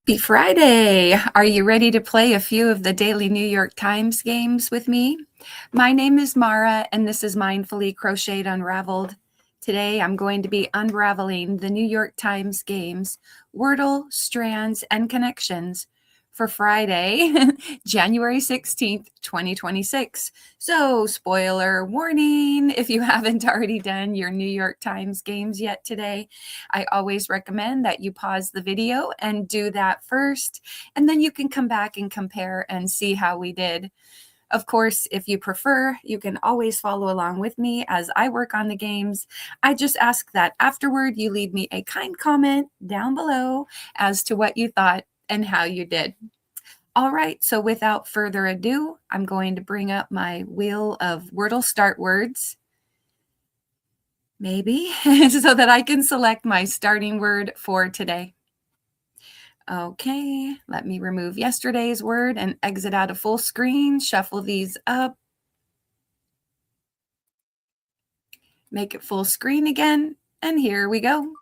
Happy Friday! Are you ready to play a few of the daily New York Times games with me? My name is Mara, and this is Mindfully Crocheted Unraveled. Today, I'm going to be unraveling the New York Times games, Wordle, Strands, and Connections for Friday, January 16th, 2026. So, spoiler warning, if you haven't already done your New York Times games yet today, I always recommend that you pause the video and do that first, and then you can come back and compare and see how we did. Of course, if you prefer, you can always follow along with me as I work on the games. I just ask that afterward you leave me a kind comment down below as to what you thought and how you did. All right, so without further ado, I'm going to bring up my wheel of Wordle start words, maybe, so that I can select my starting word for today. Okay, let me remove yesterday's word and exit out of full screen, shuffle these up, make it full screen again, and here we go.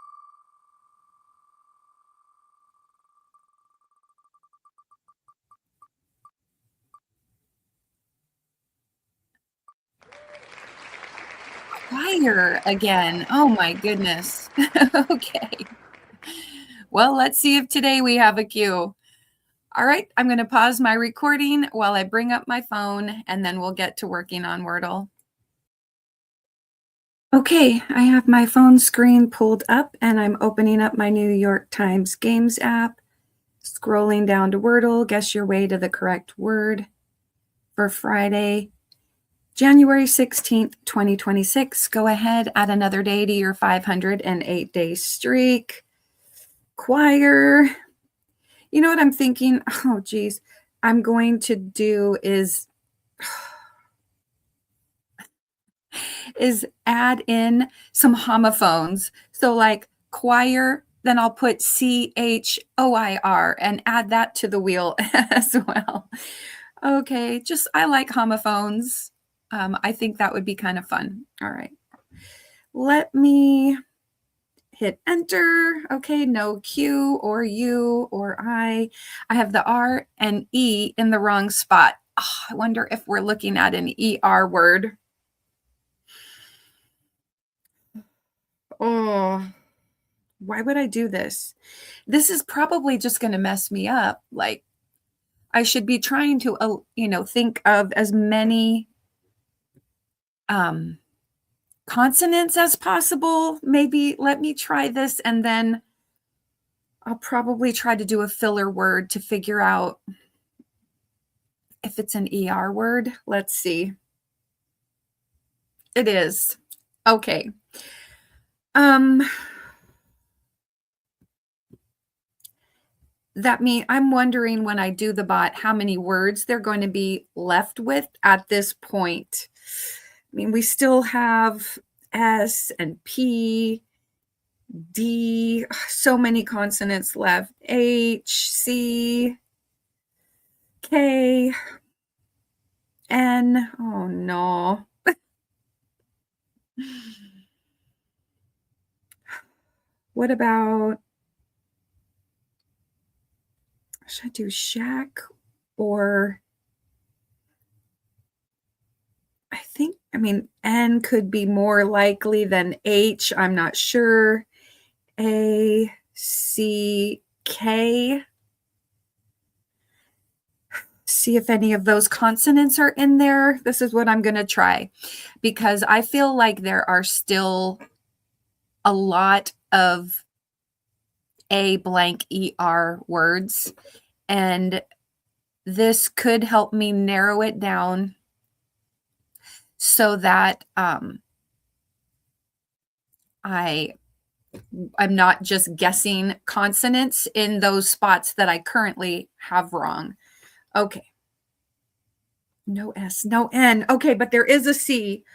Fire again. Oh my goodness. Okay. Well, let's see if today we have a cue. All right, I'm going to pause my recording while I bring up my phone, and then we'll get to working on Wordle. Okay, I have my phone screen pulled up, and I'm opening up my New York Times Games app, scrolling down to Wordle, guess your way to the correct word for Friday, January 16th, 2026. Go ahead, add another day to your 508-day streak. Choir. You know what I'm thinking? Oh, geez. I'm going to do is add in some homophones. So like choir, then I'll put CHOIR and add that to the wheel as well. Okay, just I like homophones. I think that would be kind of fun. All right. Let me hit enter. Okay, no Q or U or I. I have the R and E in the wrong spot. Oh, I wonder if we're looking at an ER word. Oh, why would I do this? This is probably just going to mess me up. Like, I should be trying to, think of as many consonants as possible. Maybe let me try this, and then I'll probably try to do a filler word to figure out if it's an ER word. Let's see. It is. Okay. That means I'm wondering when I do the bot how many words they're going to be left with at this point. I mean, we still have S and P, D, so many consonants left. H, C, K, N. Oh no. What about, should I do shack or I mean, N could be more likely than H. I'm not sure. A, C, K. See if any of those consonants are in there. This is what I'm going to try because I feel like there are still a lot of A blank ER words, and this could help me narrow it down so that I'm not just guessing consonants in those spots that I currently have wrong. Okay. No S, no N. Okay, but there is a C.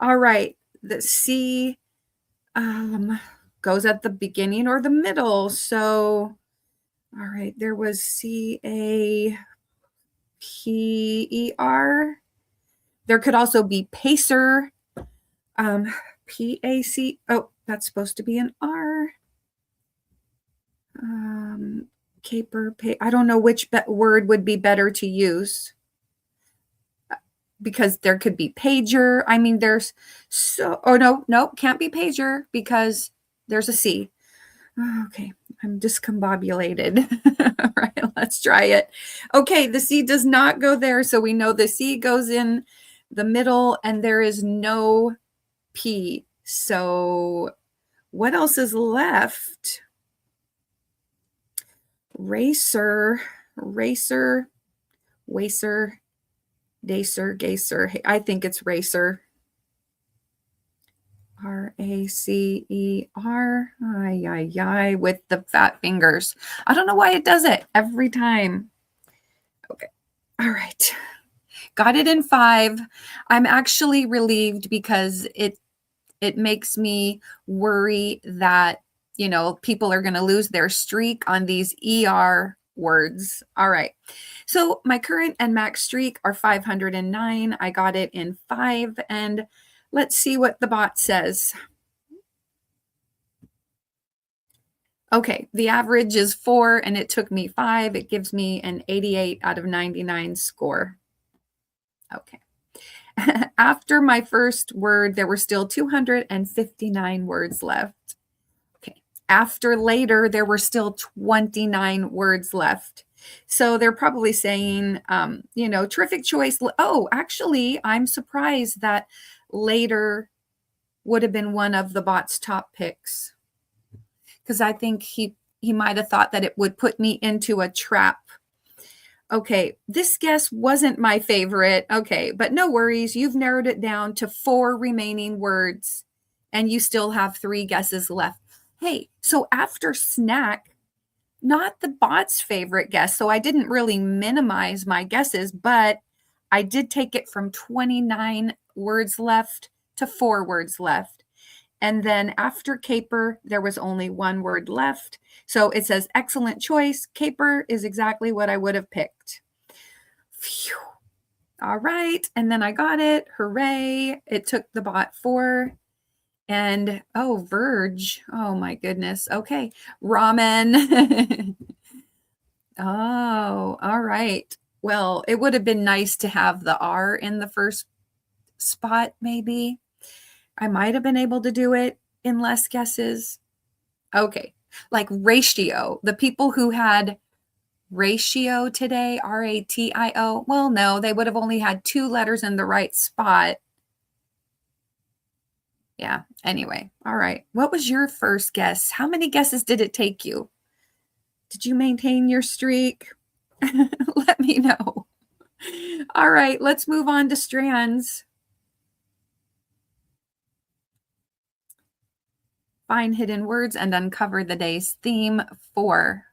All right. The C goes at the beginning or the middle. So, all right, there was CAPER. There could also be pacer. PAC. Oh, that's supposed to be an R. Caper, I don't know which word would be better to use because there could be pager. I mean, there's oh, no, can't be pager because there's a C. Okay, I'm discombobulated. All right, let's try it. Okay, the C does not go there, so we know the C goes in the middle and there is no P. So what else is left? Racer, wacer, dacer, gacer. I think it's racer. R-A-C-E-R. Ay, with the fat fingers. I don't know why it does it every time. Okay. All right. Got it in 5. I'm actually relieved because it makes me worry that, you know, people are going to lose their streak on these ER words. All right. So my current and max streak are 509. I got it in 5. And let's see what the bot says. Okay, the average is 4 and it took me 5. It gives me an 88 out of 99 score. Okay. After my first word, there were still 259 words left. Okay. After later, there were still 29 words left. So they're probably saying, you know, terrific choice. Oh, actually, I'm surprised that later would have been one of the bot's top picks, because I think he might have thought that it would put me into a trap. Okay, this guess wasn't my favorite. Okay, but no worries. You've narrowed it down to 4 remaining words and you still have 3 guesses left. Hey, so after snack, not the bot's favorite guess. So I didn't really minimize my guesses, but I did take it from 29 words left to 4 words left. And then after caper, there was only 1 word left. So it says, excellent choice. Caper is exactly what I would have picked. Phew. All right. And then I got it. Hooray. It took the bot 4. And, oh, verge. Oh, my goodness. Okay. Ramen. Oh, all right. Well, it would have been nice to have the R in the first spot, maybe. I might have been able to do it in less guesses. Okay. Like ratio. The people who had ratio today, R-A-T-I-O, well, no, they would have only had 2 letters in the right spot. Yeah. Anyway. All right. What was your first guess? How many guesses did it take you? Did you maintain your streak? Let me know. All right. Let's move on to strands. Find hidden words and uncover the day's theme for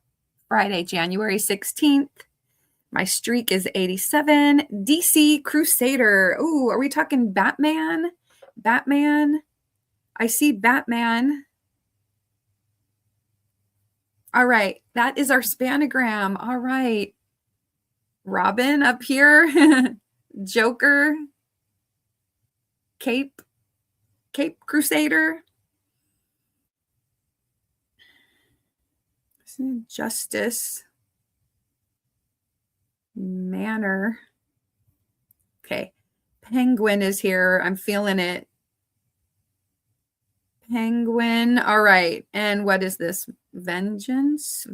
Friday, January 16th. My streak is 87. DC Crusader. Ooh, are we talking Batman? Batman. I see Batman. All right. That is our spanagram. All right. Robin up here. Joker. Cape Crusader. Justice. Manor. Okay. Penguin is here. I'm feeling it. Penguin. All right. And what is this? Vengeance.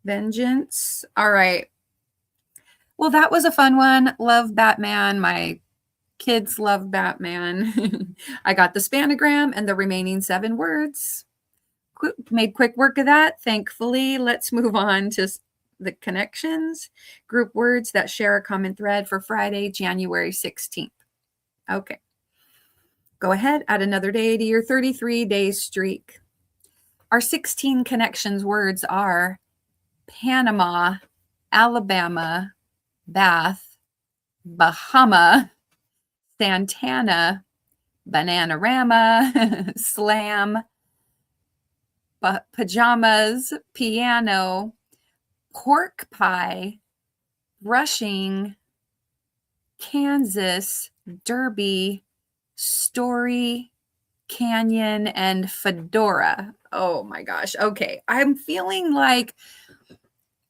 Vengeance. All right. Well, that was a fun one. Love Batman. My kids love Batman. I got the spanagram and the remaining 7 words. Made quick work of that, thankfully. Let's move on to the connections. Group words that share a common thread for Friday, January 16th. Okay. Go ahead, add another day to your 33-day streak. Our 16 connections words are Panama, Alabama, Bath, Bahama, Santana, Bananarama, Slam, pajamas, piano, pork pie, brushing, Kansas, Derby, story, canyon, and fedora. Oh my gosh. Okay. I'm feeling like,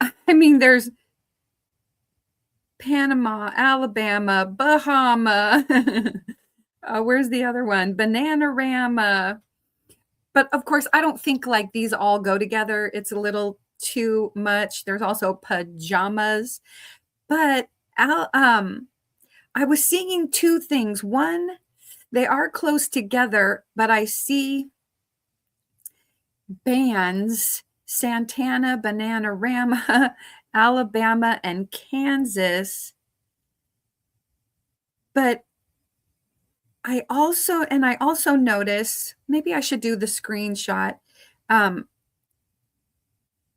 I mean, there's Panama, Alabama, Bahama. Where's the other one? Bananarama. But of course, I don't think like these all go together. It's a little too much. There's also pajamas. But I was seeing two things. One, they are close together, but I see bands, Santana, Bananarama, Alabama, and Kansas. But I also notice, maybe I should do the screenshot,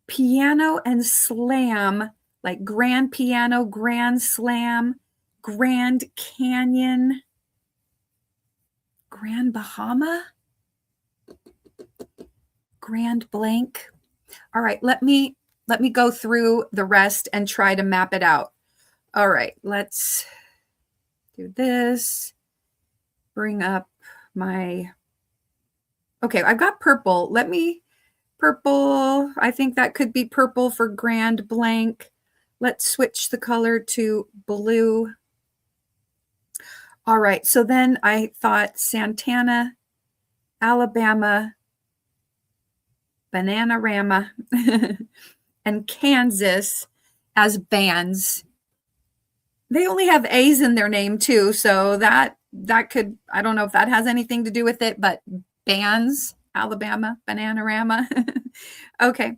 piano and slam, like grand piano, grand slam, Grand Canyon, Grand Bahama, Grand blank. All right, let me go through the rest and try to map it out. All right, let's do this. Bring up my, okay, I've got purple. Purple, I think that could be purple for grand blank. Let's switch the color to blue. All right, so then I thought Santana, Alabama, Bananarama, and Kansas as bands. They only have A's in their name too, so that could, I don't know if that has anything to do with it, but bands, Alabama, Bananarama. Okay.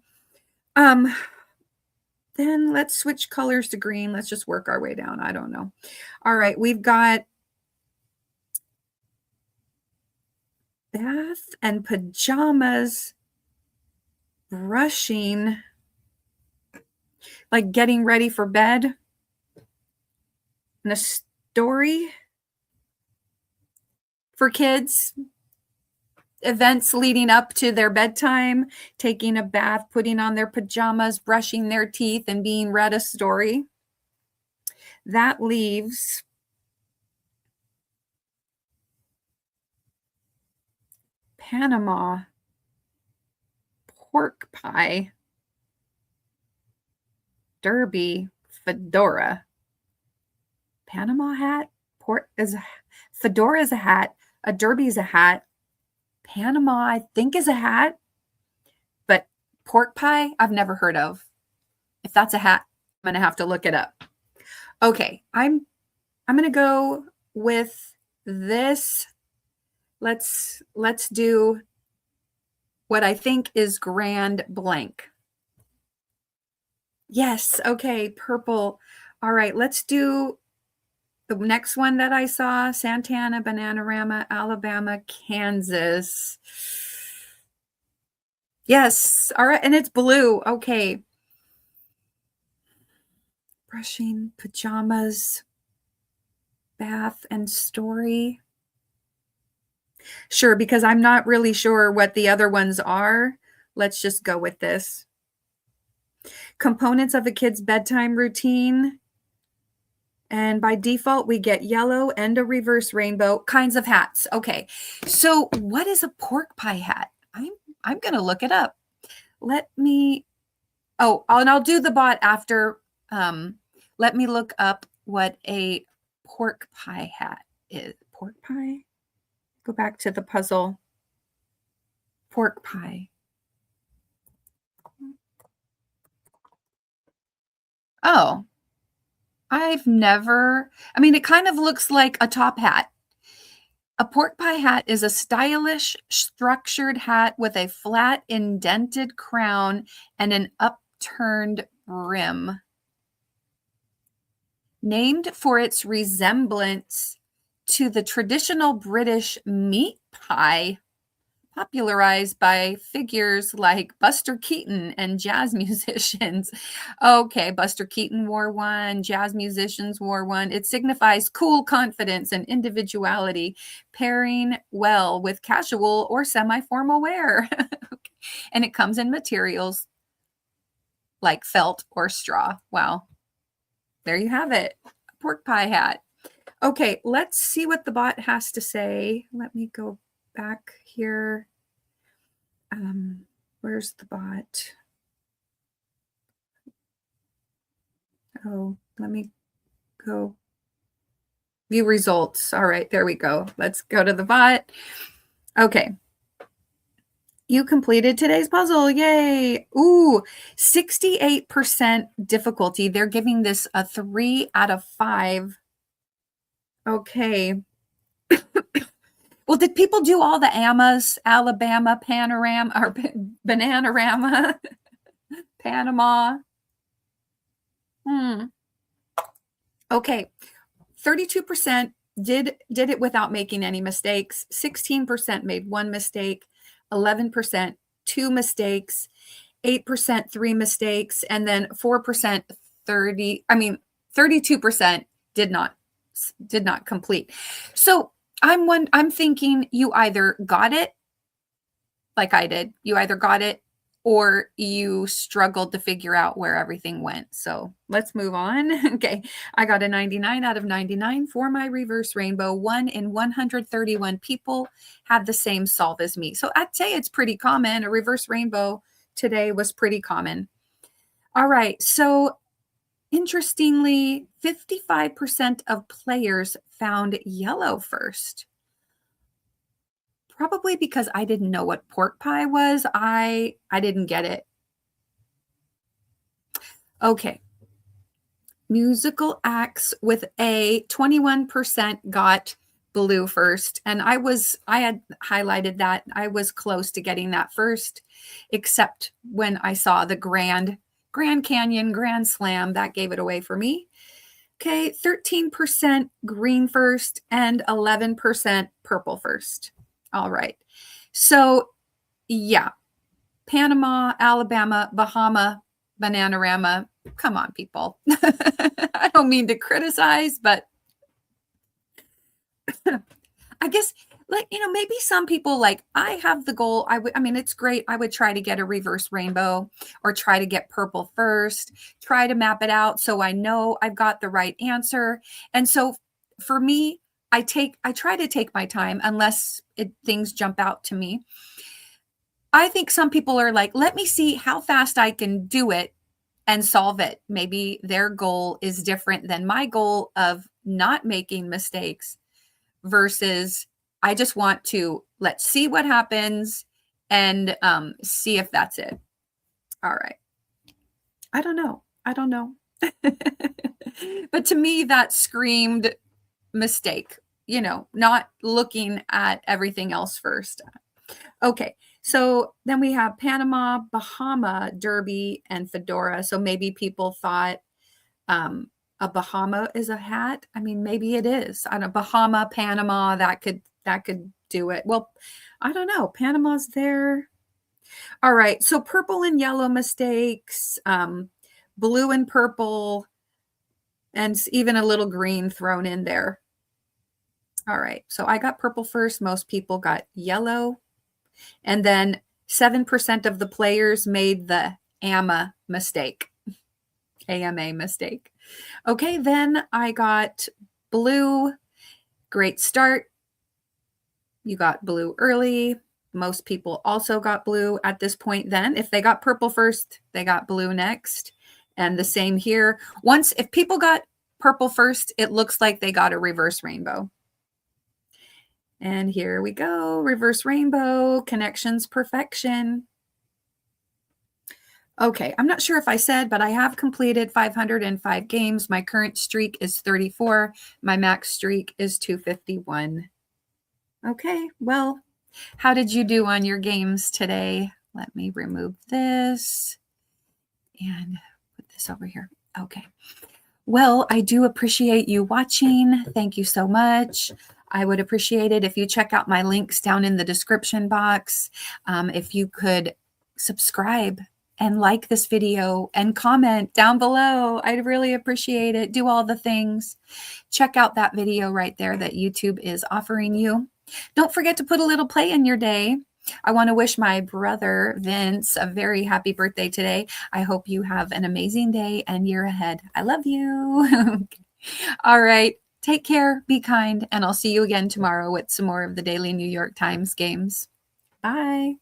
Then let's switch colors to green. Let's just work our way down. I don't know. All right, we've got bath and pajamas, brushing, like getting ready for bed, and a story for kids, events leading up to their bedtime, taking a bath, putting on their pajamas, brushing their teeth, and being read a story. That leaves Panama, pork pie, derby, fedora. Panama hat, fedora is a hat, a derby is a hat. Panama, I think, is a hat, but pork pie, I've never heard of. If that's a hat, I'm going to have to look it up. Okay, I'm going to go with this. Let's do what I think is grand blank. Yes, okay, purple. All right, let's do the next one that I saw, Santana, Bananarama, Alabama, Kansas. Yes, all right, and it's blue. Okay. Brushing, pajamas, bath, and story. Sure, because I'm not really sure what the other ones are. Let's just go with this. Components of a kid's bedtime routine. And by default, we get yellow and a reverse rainbow kinds of hats. Okay, so what is a pork pie hat? I'm going to look it up. Let me, oh, and I'll do the bot after. Let me look up what a pork pie hat is. Pork pie? Go back to the puzzle. Pork pie. Oh, I've never, I mean, it kind of looks like a top hat. A pork pie hat is a stylish, structured hat with a flat, indented crown and an upturned brim. Named for its resemblance to the traditional British meat pie, popularized by figures like Buster Keaton and jazz musicians. Okay, Buster Keaton wore one, jazz musicians wore one. It signifies cool confidence and individuality, pairing well with casual or semi-formal wear. Okay. And it comes in materials like felt or straw. Wow. There you have it. Pork pie hat. Okay, let's see what the bot has to say. Let me go back here. Where's the bot? Oh, let me go view results. All right, there we go. Let's go to the bot. Okay. You completed today's puzzle. Yay. Ooh, 68% difficulty. They're giving this a 3 out of 5. Okay. Well, did people do all the AMAs? Alabama, Panorama, or Bananarama, Panama? Okay. 32% did it without making any mistakes. 16% made one mistake. 11% 2 mistakes. 8% 3 mistakes, and then 4% 32% did not complete. So I'm thinking you either got it like I did. You either got it or you struggled to figure out where everything went. So let's move on. Okay. I got a 99 out of 99 for my reverse rainbow. 1 in 131 people had the same solve as me. So I'd say it's pretty common. A reverse rainbow today was pretty common. All right. So interestingly, 55% of players found yellow first. Probably because I didn't know what pork pie was. I didn't get it. Okay. Musical acts with A, 21% got blue first. And I had highlighted that. I was close to getting that first, except when I saw the Grand Canyon Grand Slam. That gave it away for me. Okay, 13% green first and 11% purple first. All right. So, yeah. Panama, Alabama, Bahama, Bananarama. Come on, people. I don't mean to criticize, but I guess, maybe some people I have the goal. I mean, it's great. I would try to get a reverse rainbow or try to get purple first, try to map it out so I know I've got the right answer. And so for me, I try to take my time unless things jump out to me. I think some people are like, let me see how fast I can do it and solve it. Maybe their goal is different than my goal of not making mistakes versus I just want to let's see what happens and see if that's it. All right. I don't know. But to me, that screamed mistake, not looking at everything else first. Okay. So then we have Panama, Bahama, Derby, and Fedora. So maybe people thought a Bahama is a hat. I mean, maybe it is. On a Bahama, Panama, that could do it. Well, I don't know. Panama's there. All right. So purple and yellow mistakes, blue and purple, and even a little green thrown in there. All right. So I got purple first. Most people got yellow. And then 7% of the players made the AMA mistake. AMA mistake. Okay, then I got blue. Great start. You got blue early. Most people also got blue at this point then. If they got purple first, they got blue next. And the same here. If people got purple first, it looks like they got a reverse rainbow. And here we go. Reverse rainbow, connections, perfection. Okay, I'm not sure if I said, but I have completed 505 games. My current streak is 34. My max streak is 251. Okay, well, how did you do on your games today? Let me remove this and put this over here. Okay. Well, I do appreciate you watching. Thank you so much. I would appreciate it if you check out my links down in the description box. If you could subscribe and like this video and comment down below. I'd really appreciate it. Do all the things. Check out that video right there that YouTube is offering you. Don't forget to put a little play in your day. I want to wish my brother, Vince, a very happy birthday today. I hope you have an amazing day and year ahead. I love you. All right. Take care, be kind, and I'll see you again tomorrow with some more of the daily New York Times games. Bye.